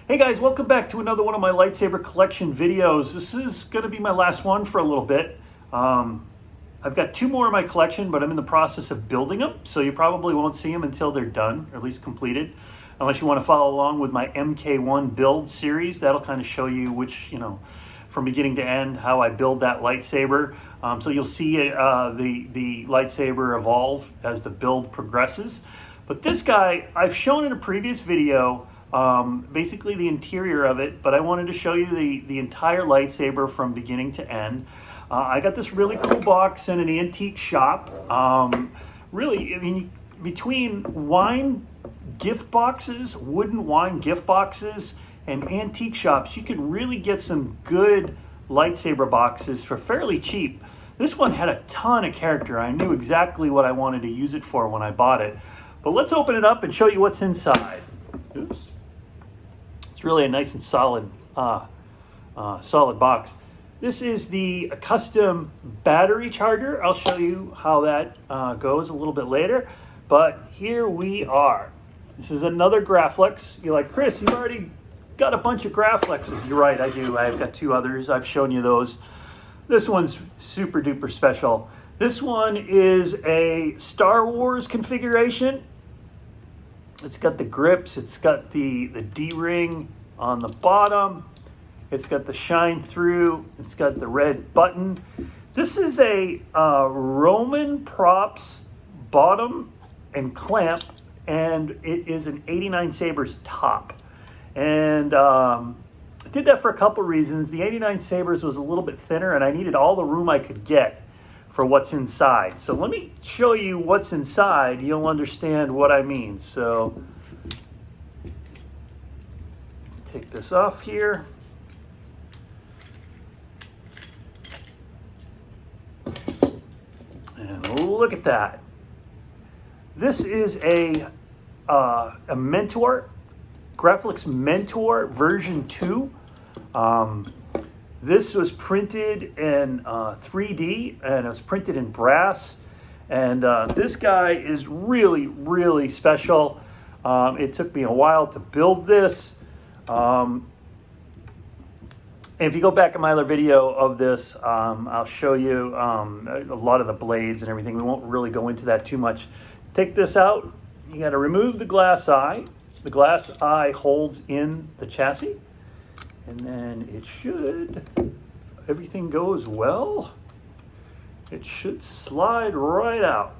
Hey guys, welcome back to another one of my lightsaber collection videos. This is going to be my last one for a little bit. I've got two more in my collection, but I'm in the process of building them, so you probably won't see them until they're done, or at least completed. Unless you want to follow along with my MK1 build series, that'll kind of show you which, from beginning to end, how I build that lightsaber. So you'll see the lightsaber evolve as the build progresses. But this guy, I've shown in a previous video, basically the interior of it, but I wanted to show you the entire lightsaber from beginning to end. I got this really cool box in an antique shop. Really, I mean, between wine gift boxes, wooden wine gift boxes, and antique shops, you can really get some good lightsaber boxes for fairly cheap. This one had a ton of character. I knew exactly what I wanted to use it for when I bought it. But let's open it up and show you what's inside. Oops. It's really a nice and solid box. This is the custom battery charger. I'll show you how that goes a little bit later. But here we are. This is another Graflex. You're like, Chris, you've already got a bunch of Graflexes. You're right, I do. I've got two others. I've shown you those. This one's super duper special. This one is a Star Wars configuration. It's got the grips, it's got the D-ring on the bottom, it's got the shine through, it's got the red button. This is a Roman props bottom and clamp, and it is an 89 Sabres top. And I did that for a couple reasons. The 89 Sabres was a little bit thinner, and I needed all the room I could get for what's inside. So let me show you what's inside. You'll understand what I mean. So take this off here. And look at that. This is a Mentor, Graflex Mentor version 2. This was printed in 3D, and it was printed in brass. And this guy is really, really special. It took me a while to build this. And if you go back in my other video of this, I'll show you a lot of the blades and everything. We won't really go into that too much. Take this out. You got to remove the glass eye. The glass eye holds in the chassis. And then it should, if everything goes well, it should slide right out.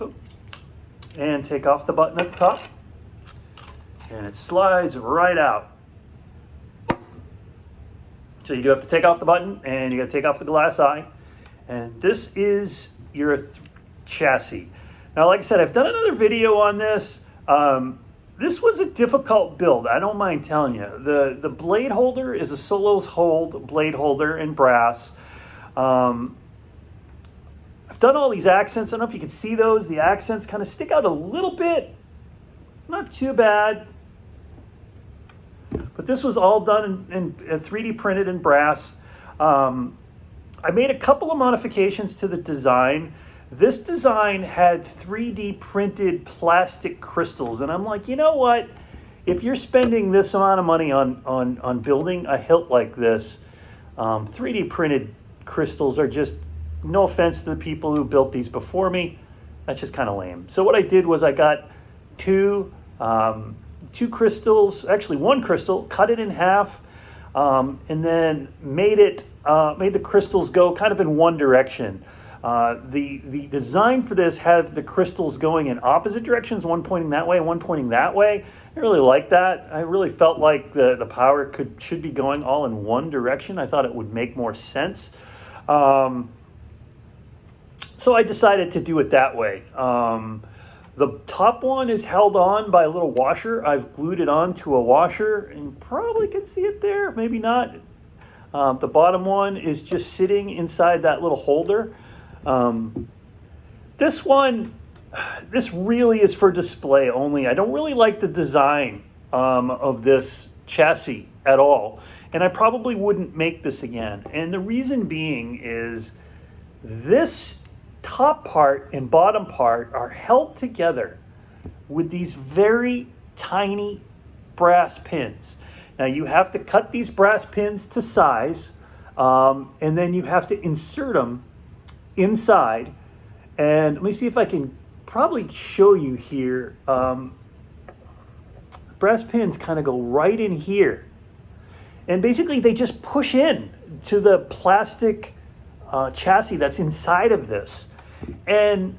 Oh. And take off the button at the top. And it slides right out. So you do have to take off the button, and you got to take off the glass eye. And this is your chassis. Now, like I said, I've done another video on this. This was a difficult build, I don't mind telling you. The blade holder is a Solos Hold blade holder in brass. I've done all these accents. I don't know if you can see those. The accents kind of stick out a little bit. Not too bad. But this was all done in 3D printed in brass. I made a couple of modifications to the design. This design had 3D printed plastic crystals, and I'm like, you know what? If you're spending this amount of money on building a hilt like this, 3D printed crystals are just, no offense to the people who built these before me, that's just kind of lame. So what I did was I got two crystals, actually one crystal, cut it in half, and then made the crystals go kind of in one direction. The design for this had the crystals going in opposite directions, one pointing that way and one pointing that way. I really like that. I really felt like the power should be going all in one direction. I thought it would make more sense. So I decided to do it that way. The top one is held on by a little washer. I've glued it onto a washer, and you probably can see it there, maybe not. The bottom one is just sitting inside that little holder. This really is for display only. I don't really like the design of this chassis at all, and I probably wouldn't make this again. And the reason being is this top part and bottom part are held together with these very tiny brass pins. Now you have to cut these brass pins to size, and then you have to insert them inside. And let me see if I can probably show you here. Brass pins kind of go right in here. And basically they just push in to the plastic chassis that's inside of this. And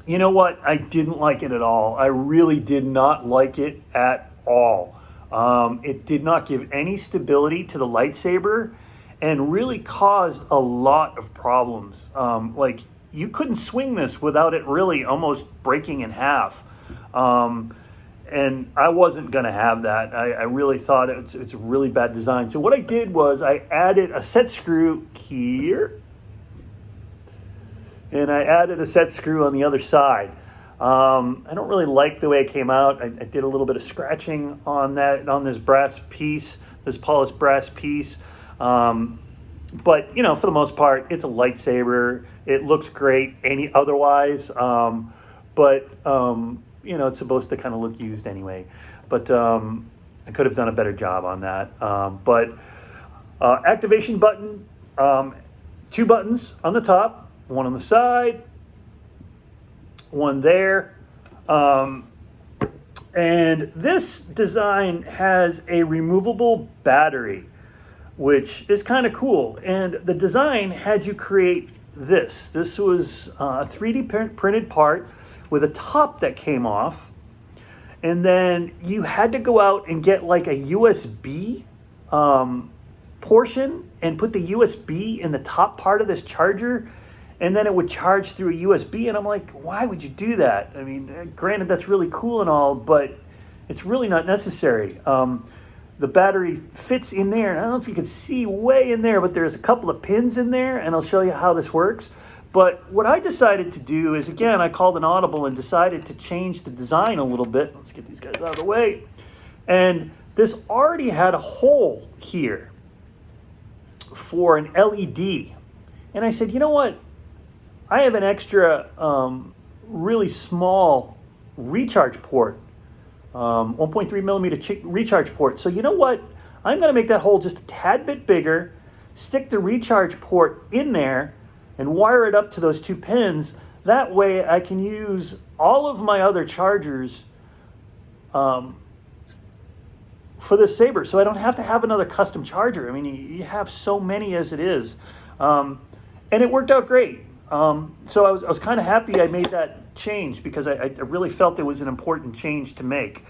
you know what? I didn't like it at all. I really did not like it at all. It did not give any stability to the lightsaber and really caused a lot of problems. Like, you couldn't swing this without it really almost breaking in half. And I wasn't going to have that. I really thought it's a really bad design. So what I did was I added a set screw here, and I added a set screw on the other side. I don't really like the way it came out. I did a little bit of scratching on this brass piece, this polished brass piece. But, you know, for the most part, it's a lightsaber. It looks great otherwise. But you know, it's supposed to kind of look used anyway. But I could have done a better job on that. But activation button, 2 buttons on the top, 1 on the side, 1 there. And this design has a removable battery, which is kind of cool. And the design had you create this. This was a 3D printed part with a top that came off. And then you had to go out and get like a USB portion and put the USB in the top part of this charger. And then it would charge through a USB. And I'm like, why would you do that? I mean, granted, that's really cool and all, but it's really not necessary. The battery fits in there. And I don't know if you can see way in there, but there's a couple of pins in there, and I'll show you how this works. But what I decided to do is, again, I called an audible and decided to change the design a little bit. Let's get these guys out of the way. And this already had a hole here for an LED. And I said, you know what? I have an extra really small recharge port, 1.3 millimeter recharge port. So you know what? I'm going to make that hole just a tad bit bigger, stick the recharge port in there, and wire it up to those 2 pins. That way I can use all of my other chargers for this saber. So I don't have to have another custom charger. I mean, you have so many as it is. And it worked out great. So I was kind of happy I made that change because I really felt it was an important change to make.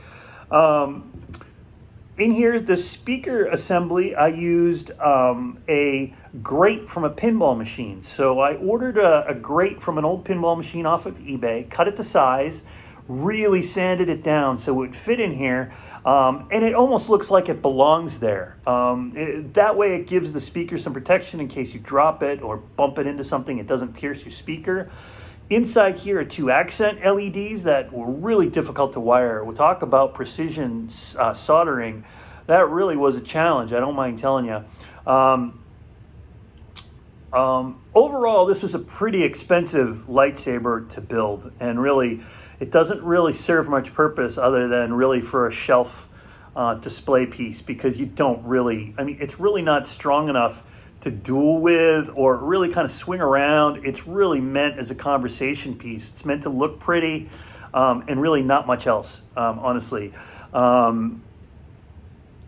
In here, the speaker assembly, I used a grate from a pinball machine. So I ordered a grate from an old pinball machine off of eBay, cut it to size, really sanded it down so it would fit in here, and it almost looks like it belongs there. That way it gives the speaker some protection in case you drop it or bump it into something, it doesn't pierce your speaker. Inside here are 2 accent LEDs that were really difficult to wire. We'll talk about precision soldering. That really was a challenge, I don't mind telling you. Overall, this was a pretty expensive lightsaber to build, and really, it doesn't really serve much purpose other than really for a shelf display piece, because you don't really, I mean, it's really not strong enough to duel with or really kind of swing around. It's really meant as a conversation piece. It's meant to look pretty, and really not much else, honestly.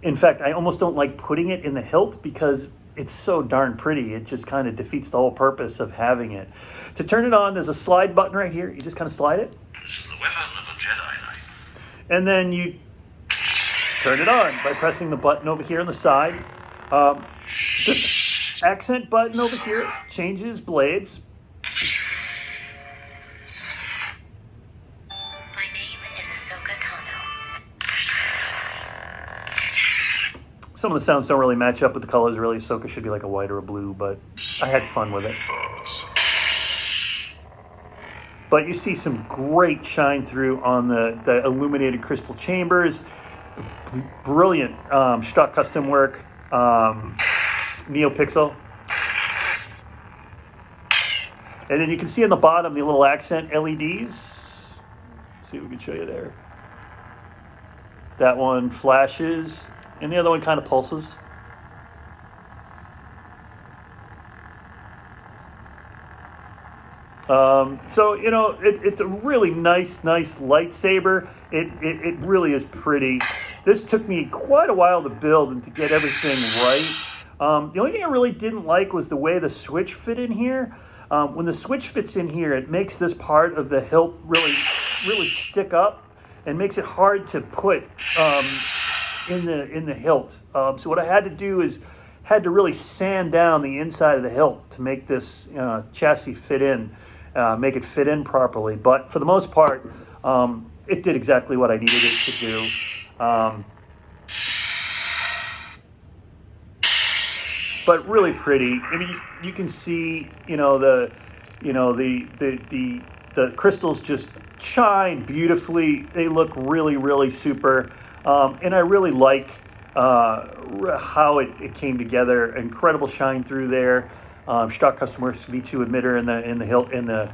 In fact, I almost don't like putting it in the hilt because it's so darn pretty. It just kind of defeats the whole purpose of having it. To turn it on, there's a slide button right here. You just kind of slide it. This is the weapon of a Jedi Knight. And then you turn it on by pressing the button over here on the side. This accent button over here changes blades. My name is Ahsoka Tano. Some of the sounds don't really match up with the colors. Really, Ahsoka should be like a white or a blue, but I had fun with it. But you see some great shine through on the illuminated crystal chambers. Brilliant stock custom work. NeoPixel. And then you can see on the bottom the little accent LEDs. see if we can show you there. That one flashes, and the other one kind of pulses. So, you know, it's a really nice lightsaber. It really is pretty. This took me quite a while to build and to get everything right. The only thing I really didn't like was the way the switch fit in here. When the switch fits in here, it makes this part of the hilt really stick up and makes it hard to put in the hilt. So what I had to do is had to really sand down the inside of the hilt to make this chassis fit in. Make it fit in properly, but for the most part, it did exactly what I needed it to do. But really pretty. I mean, you can see, the crystals just shine beautifully. They look really super, and I really like how it came together. Incredible shine through there. Stock customer V2 emitter in the hilt the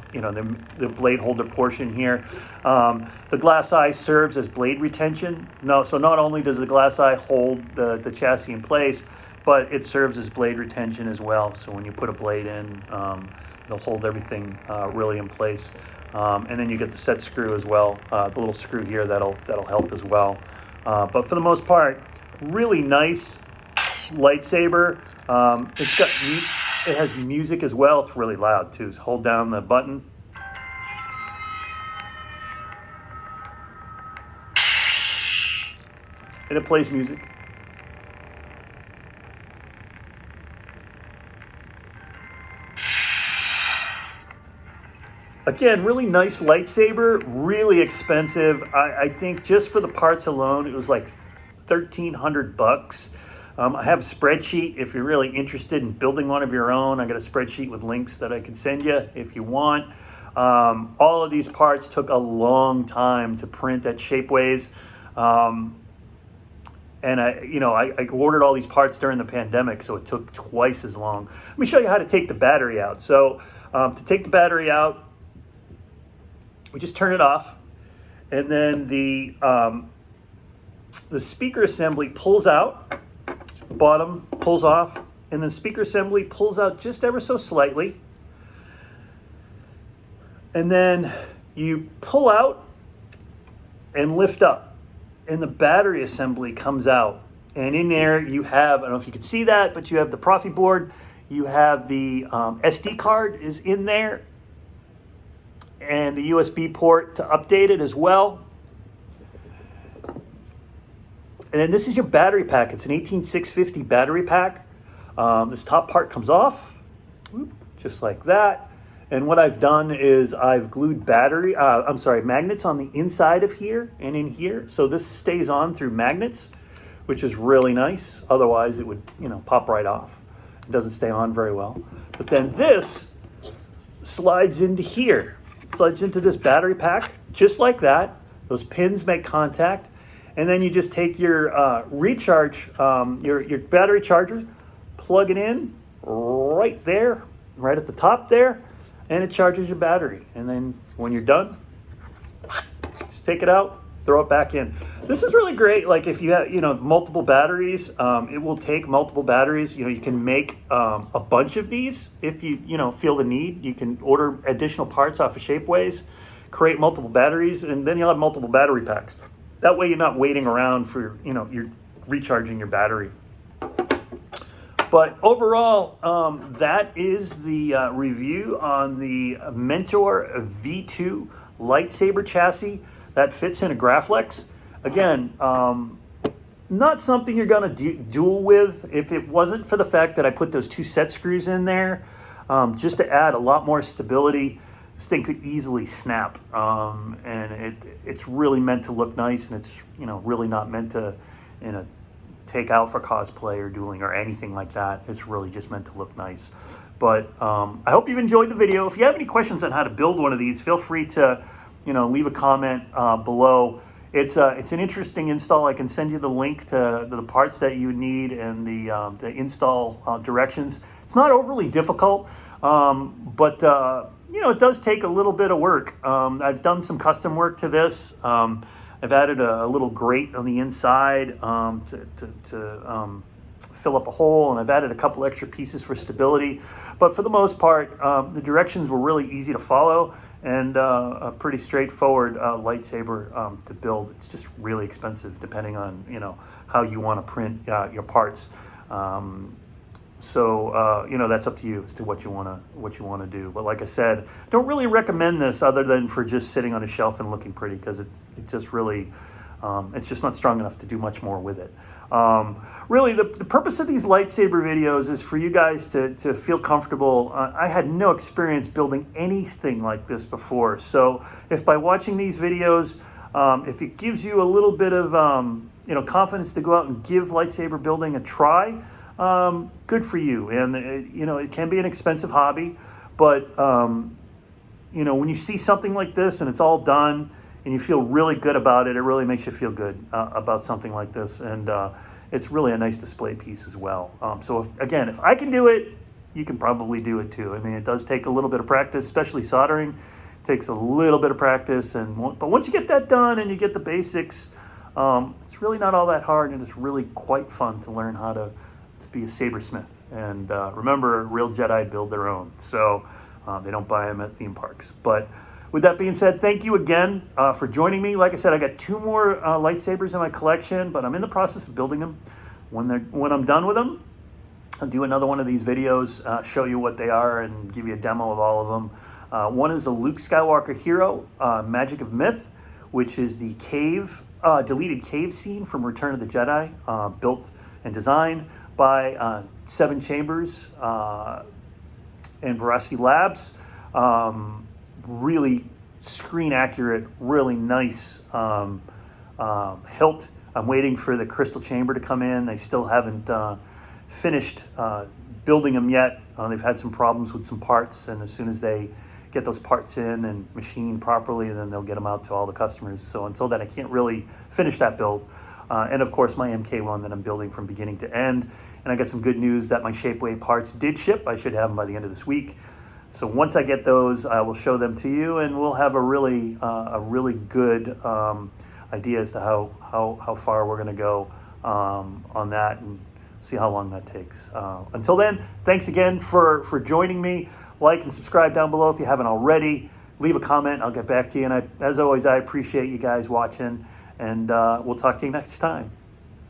blade holder portion here. The glass eye serves as blade retention. So not only does the glass eye hold the chassis in place, but it serves as blade retention as well. So when you put a blade in, it'll hold everything really in place. And then you get the set screw as well, the little screw here that'll help as well. But for the most part, really nice lightsaber. It has music as well. It's really loud too. So hold down the button. And it plays music. Again, really nice lightsaber, really expensive. I think just for the parts alone, it was like $1,300. I have a spreadsheet if you're really interested in building one of your own. I got a spreadsheet with links that I can send you if you want. All of these parts took a long time to print at Shapeways. And I ordered all these parts during the pandemic, so it took twice as long. Let me show you how to take the battery out. So to take the battery out, we just turn it off, and then the speaker assembly pulls out. The bottom pulls off, and then speaker assembly pulls out just ever so slightly. And then you pull out and lift up, and the battery assembly comes out. And in there you have, I don't know if you can see that, but you have the Profi board, you have the SD card is in there, and the USB port to update it as well. And then this is your battery pack. It's an 18650 battery pack. This top part comes off, just like that. And what I've done is I've glued magnets on the inside of here and in here. So this stays on through magnets, which is really nice. Otherwise it would, pop right off. It doesn't stay on very well. But then this slides into here. It slides into this battery pack, just like that. Those pins make contact. And then you just take your recharge, your battery charger, plug it in right there, right at the top there, and it charges your battery. And then when you're done, just take it out, throw it back in. This is really great. Like if you have, multiple batteries, it will take multiple batteries. You can make a bunch of these if you, feel the need. You can order additional parts off of Shapeways, create multiple batteries, and then you'll have multiple battery packs. That way you're not waiting around for, you're recharging your battery. But overall, that is the review on the Mentor V2 lightsaber chassis that fits in a Graflex. Again, not something you're going to duel with if it wasn't for the fact that I put those two set screws in there just to add a lot more stability. This thing could easily snap, and it's really meant to look nice, and it's really not meant to take out for cosplay or dueling or anything like that. It's really just meant to look nice. But I hope you've enjoyed the video. If you have any questions on how to build one of these, feel free to leave a comment below. It's an interesting install. I can send you the link to the parts that you need and the install directions. It's not overly difficult, but it does take a little bit of work. I've done some custom work to this. I've added a little grate on the inside to fill up a hole, and I've added a couple extra pieces for stability. But for the most part, the directions were really easy to follow and a pretty straightforward lightsaber to build. It's just really expensive depending on how you want to print your parts. So that's up to you as to what you want to do. But like I said, don't really recommend this other than for just sitting on a shelf and looking pretty, because it just really it's just not strong enough to do much more with it. Really, the purpose of these lightsaber videos is for you guys to feel comfortable. I had no experience building anything like this before, so if by watching these videos, if it gives you a little bit of confidence to go out and give lightsaber building a try, good for you. And it can be an expensive hobby, but when you see something like this and it's all done and you feel really good about it, it really makes you feel good about something like this. And it's really a nice display piece as well. So if I can do it, you can probably do it too. I mean, it does take a little bit of practice, especially soldering. It takes a little bit of practice, but once you get that done and you get the basics, it's really not all that hard, and it's really quite fun to learn how to be a sabersmith. And remember, real Jedi build their own, so they don't buy them at theme parks. But with that being said, thank you again for joining me. Like I said, I got 2 more lightsabers in my collection, but I'm in the process of building them. When I'm done with them, I'll do another one of these videos, show you what they are and give you a demo of all of them. One is the Luke Skywalker Hero, Magic of Myth, which is the deleted cave scene from Return of the Jedi, built and designed by 7 Chambers and Veracity Labs. Really screen accurate, really nice hilt. I'm waiting for the crystal chamber to come in. They still haven't finished building them yet. They've had some problems with some parts, and as soon as they get those parts in and machined properly, then they'll get them out to all the customers. So until then, I can't really finish that build. And of course, my MK1 that I'm building from beginning to end. And I got some good news that my Shapeway parts did ship. I should have them by the end of this week. So once I get those, I will show them to you, and we'll have a really good idea as to how far we're going to go on that, and see how long that takes. Until then, thanks again for joining me. Like and subscribe down below if you haven't already. Leave a comment. I'll get back to you. And as always, I appreciate you guys watching, and we'll talk to you next time.